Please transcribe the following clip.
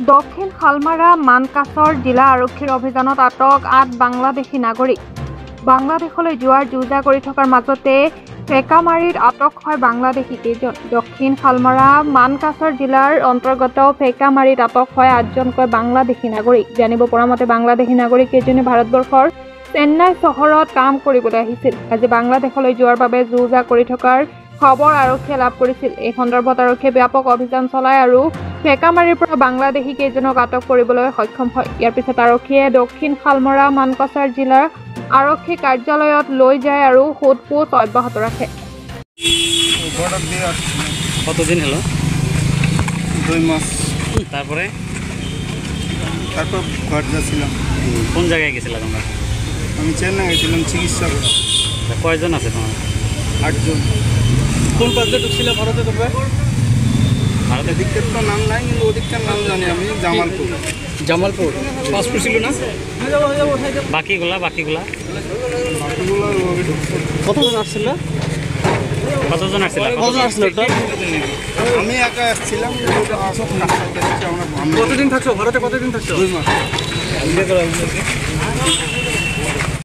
দক্ষিণ শালমাৰা মানকাছৰ জিলা আৰক্ষীৰ অভিযানত আটক ৮ বাংলাদেশী নাগৰিক। বাংলাদেশলৈ যোৱাৰ যো-জা কৰি থকাৰ মাজতে ফেকামাৰীত আটক হয় বাংলাদেশী কেইজন। দক্ষিণ শালমাৰা মানকাছৰ জিলাৰ অন্তৰ্গত ফেকামাৰীত আটক হয় ৮জনকৈ বাংলাদেশী নাগৰিক। জানিব পৰা মতে বাংলাদেশী নাগৰিক কেইজনে ভাৰতবৰ্ষৰ চেন্নাই চহৰত কাম কৰিবলৈ আহিছিল। আজি বাংলাদেশলৈ যোৱাৰ বাবে যো-জা কৰি থকাৰ খবৰ আৰক্ষীয়ে লাভ কৰিছিল। এই সন্দৰ্ভত আৰক্ষীয়ে ব্যাপক অভিযান চলায় আৰু ফেকামাৰীৰ পৰা বাংলাদেশী কেইজনক আটক কৰিবলৈ সক্ষম হয়। ইয়াৰ পিছত আৰক্ষীয়ে দক্ষিণ শালমৰা মানকাছৰ জিলা আৰক্ষী কাৰ্যালয়ত লৈ যায় আৰু সোধ-পোছ অব্যাহত ৰাখে। কতদিন হলো? 2 মাস। তারপর ঘর যাচ্ছিলাম। কোন জায়গায় গেছিলা তোমরা? আমি চেন্নাই গেছিলাম চিকিৎসা করতে। কয়জন আছে তোমার? 8 জন। কোন পাশে ঢুকছিল ভারতে তোমরা? ভারতের দিকটার তো নাম নাই, কিন্তু ওদিকটার নাম জানি আমি। জামালপুর পাসপোর্ট ছিল না? বাকিগুলা কতজন আসছিল? আমি একা আসছিলাম। কতদিন থাকছো ভারতে? 2 মাস।